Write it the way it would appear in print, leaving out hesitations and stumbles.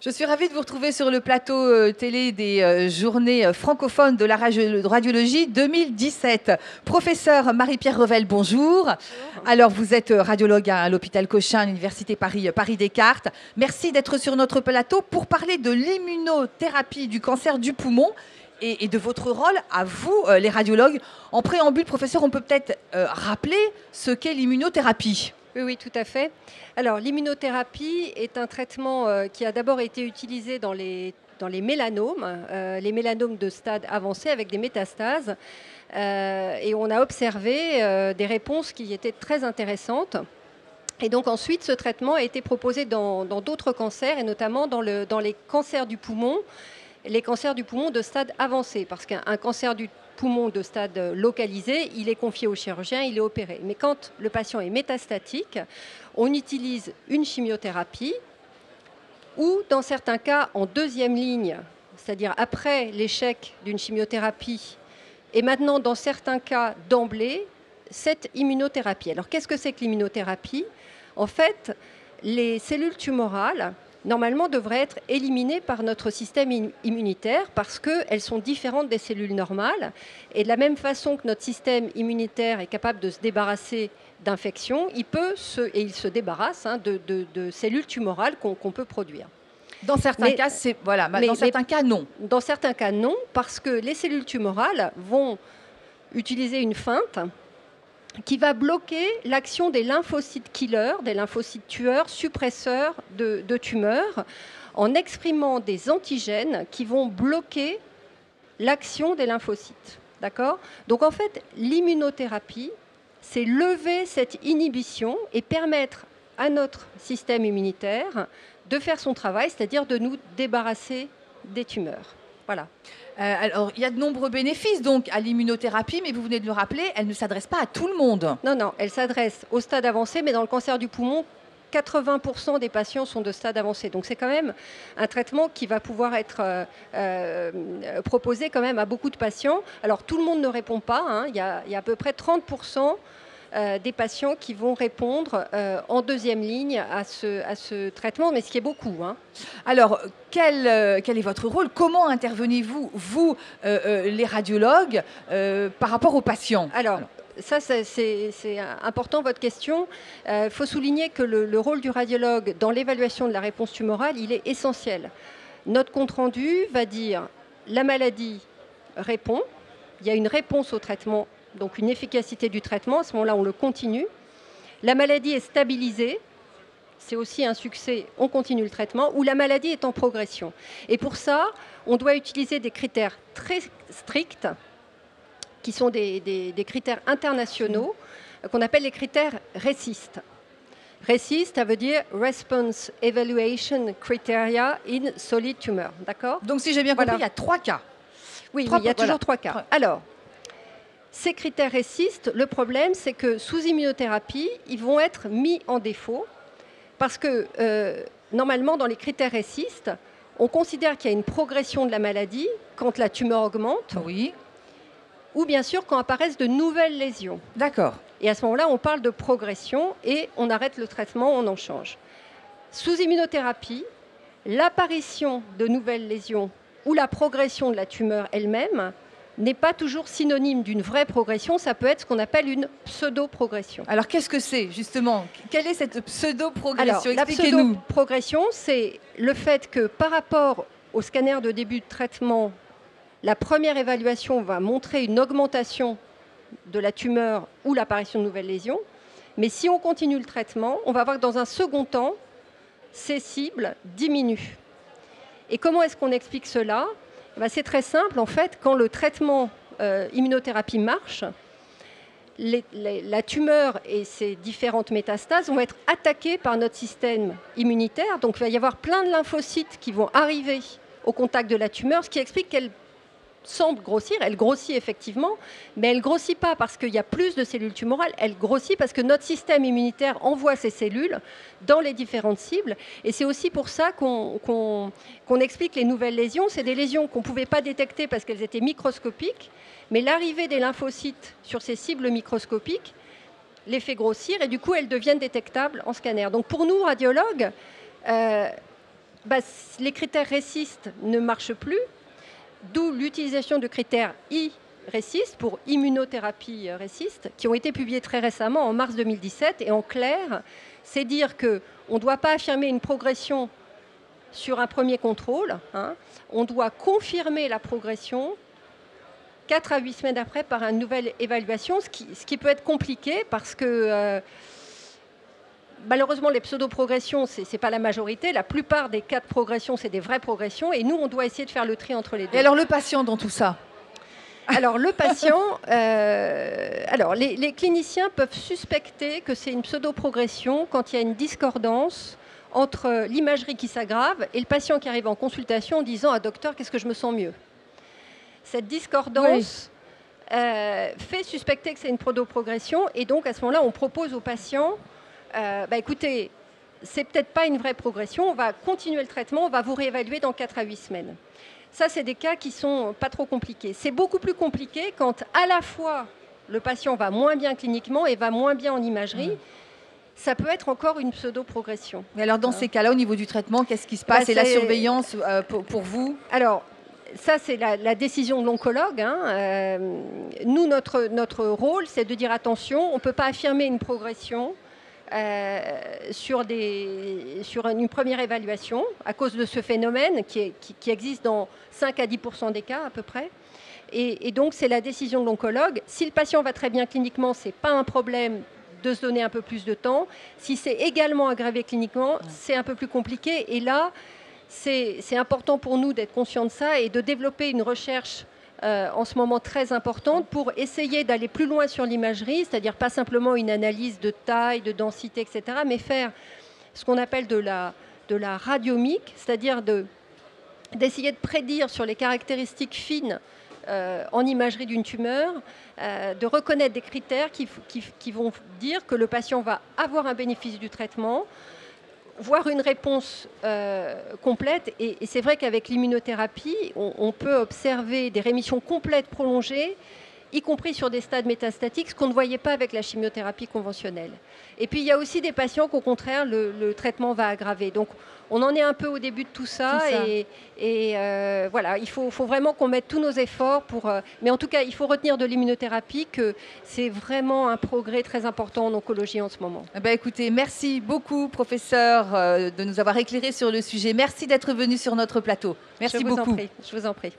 Je suis ravie de vous retrouver sur le plateau télé des journées francophones de la radiologie 2017. Professeur Marie-Pierre Revel, bonjour. Bonjour. Alors, vous êtes radiologue à l'hôpital Cochin, à l'université Paris-Descartes. Merci d'être sur notre plateau pour parler de l'immunothérapie du cancer du poumon et de votre rôle à vous, les radiologues. En préambule, professeur, on peut peut-être rappeler ce qu'est l'immunothérapie. Oui, tout à fait. Alors, l'immunothérapie est un traitement qui a d'abord été utilisé dans les mélanomes de stade avancé avec des métastases. Et on a observé des réponses qui étaient très intéressantes. Et donc ensuite, ce traitement a été proposé dans d'autres cancers, et notamment dans les cancers du poumon, les cancers du poumon de stade avancé. Parce qu'un cancer du poumon de stade localisé, il est confié au chirurgien, il est opéré. Mais quand le patient est métastatique, on utilise une chimiothérapie ou, dans certains cas, en deuxième ligne, c'est-à-dire après l'échec d'une chimiothérapie, et maintenant, dans certains cas, d'emblée, cette immunothérapie. Alors, qu'est-ce que c'est que l'immunothérapie ? En fait, les cellules tumorales normalement devraient être éliminées par notre système immunitaire parce qu'elles sont différentes des cellules normales. Et de la même façon que notre système immunitaire est capable de se débarrasser d'infections, il se débarrasse de cellules tumorales qu'on peut produire. Dans certains cas, non. Dans certains cas, non, parce que les cellules tumorales vont utiliser une feinte qui va bloquer l'action des lymphocytes killers, des lymphocytes tueurs, suppresseurs de tumeurs, en exprimant des antigènes qui vont bloquer l'action des lymphocytes. D'accord ? Donc en fait, l'immunothérapie, c'est lever cette inhibition et permettre à notre système immunitaire de faire son travail, c'est-à-dire de nous débarrasser des tumeurs. Voilà. Alors, il y a de nombreux bénéfices donc à l'immunothérapie, mais vous venez de le rappeler, elle ne s'adresse pas à tout le monde. Non, elle s'adresse au stade avancé, mais dans le cancer du poumon, 80% des patients sont de stade avancé. Donc c'est quand même un traitement qui va pouvoir être proposé quand même à beaucoup de patients. Alors tout le monde ne répond pas, il y a à peu près 30% des patients qui vont répondre en deuxième ligne à ce traitement, mais ce qui est beaucoup. Alors, quel est votre rôle ? Comment intervenez-vous, vous, les radiologues, par rapport aux patients ? Alors, ça, c'est important, votre question. Il faut souligner que le rôle du radiologue dans l'évaluation de la réponse tumorale, il est essentiel. Notre compte-rendu va dire la maladie répond, il y a une réponse au traitement, donc une efficacité du traitement, à ce moment-là, on le continue. La maladie est stabilisée, c'est aussi un succès, on continue le traitement, ou la maladie est en progression. Et pour ça, on doit utiliser des critères très stricts, qui sont des critères internationaux, qu'on appelle les critères RECIST. RECIST, ça veut dire Response Evaluation Criteria in Solid Tumor. D'accord ? Donc, si j'ai bien compris, il y a 3 cas. Oui, il y a toujours 3 cas. Alors, ces critères RECIST, le problème, c'est que sous immunothérapie, ils vont être mis en défaut parce que, normalement, dans les critères RECIST, on considère qu'il y a une progression de la maladie quand la tumeur augmente. Oui. Ou bien sûr quand apparaissent de nouvelles lésions. D'accord. Et à ce moment-là, on parle de progression et on arrête le traitement, on en change. Sous immunothérapie, l'apparition de nouvelles lésions ou la progression de la tumeur elle-même n'est pas toujours synonyme d'une vraie progression, ça peut être ce qu'on appelle une pseudo-progression. Alors qu'est-ce que c'est justement ? Quelle est cette pseudo-progression ? Alors, la pseudo-progression, c'est le fait que par rapport au scanner de début de traitement, la première évaluation va montrer une augmentation de la tumeur ou l'apparition de nouvelles lésions. Mais si on continue le traitement, on va voir que dans un second temps, ces cibles diminuent. Et comment est-ce qu'on explique cela ? C'est très simple. En fait, quand le traitement immunothérapie marche, la tumeur et ses différentes métastases vont être attaquées par notre système immunitaire. Donc il va y avoir plein de lymphocytes qui vont arriver au contact de la tumeur, ce qui explique qu'elle semble grossir, elle grossit effectivement, mais elle ne grossit pas parce qu'il y a plus de cellules tumorales, elle grossit parce que notre système immunitaire envoie ces cellules dans les différentes cibles. Et c'est aussi pour ça qu'on explique les nouvelles lésions. C'est des lésions qu'on ne pouvait pas détecter parce qu'elles étaient microscopiques, mais l'arrivée des lymphocytes sur ces cibles microscopiques les fait grossir et du coup elles deviennent détectables en scanner. Donc pour nous, radiologues, Les critères RECIST ne marchent plus, d'où l'utilisation de critères RECIST pour immunothérapie RECIST, qui ont été publiés très récemment en mars 2017. Et en clair, c'est dire qu'on ne doit pas affirmer une progression sur un premier contrôle, hein, on doit confirmer la progression 4 à 8 semaines après par une nouvelle évaluation, ce qui peut être compliqué parce que malheureusement, les pseudo-progressions, ce n'est pas la majorité. La plupart des cas de progression, c'est des vraies progressions. Et nous, on doit essayer de faire le tri entre les deux. Et alors, le patient dans tout ça? Alors, le patient, les cliniciens peuvent suspecter que c'est une pseudo-progression quand il y a une discordance entre l'imagerie qui s'aggrave et le patient qui arrive en consultation en disant « Ah, docteur, qu'est-ce que je me sens mieux ?» Cette discordance fait suspecter que c'est une pseudo-progression. Et donc, à ce moment-là, on propose au patient écoutez, c'est peut-être pas une vraie progression, on va continuer le traitement, on va vous réévaluer dans 4 à 8 semaines. Ça, c'est des cas qui sont pas trop compliqués. C'est beaucoup plus compliqué quand à la fois le patient va moins bien cliniquement et va moins bien en imagerie. Ça peut être encore une pseudo-progression. Mais alors, dans ces cas-là, au niveau du traitement, qu'est-ce qui se passe? Et la surveillance pour vous? Alors, ça, c'est la décision de l'oncologue. Hein. Nous, notre rôle, c'est de dire attention, on ne peut pas affirmer une progression sur une première évaluation à cause de ce phénomène qui existe dans 5 à 10% des cas à peu près. Et donc, c'est la décision de l'oncologue. Si le patient va très bien cliniquement, ce n'est pas un problème de se donner un peu plus de temps. Si c'est également aggravé cliniquement, c'est un peu plus compliqué. Et là, c'est important pour nous d'être conscients de ça et de développer une recherche en ce moment très importante pour essayer d'aller plus loin sur l'imagerie, c'est-à-dire pas simplement une analyse de taille, de densité, etc., mais faire ce qu'on appelle de la radiomique, c'est-à-dire d'essayer de prédire sur les caractéristiques fines en imagerie d'une tumeur, de reconnaître des critères qui vont dire que le patient va avoir un bénéfice du traitement, voir une réponse complète. Et c'est vrai qu'avec l'immunothérapie, on peut observer des rémissions complètes prolongées, y compris sur des stades métastatiques, ce qu'on ne voyait pas avec la chimiothérapie conventionnelle. Et puis, il y a aussi des patients qu'au contraire, le traitement va aggraver. Donc, on en est un peu au début de tout ça. Et voilà, il faut vraiment qu'on mette tous nos efforts pour... mais en tout cas, il faut retenir de l'immunothérapie que c'est vraiment un progrès très important en oncologie en ce moment. Écoutez, merci beaucoup, professeur, de nous avoir éclairé sur le sujet. Merci d'être venu sur notre plateau. Merci beaucoup. Je vous en prie.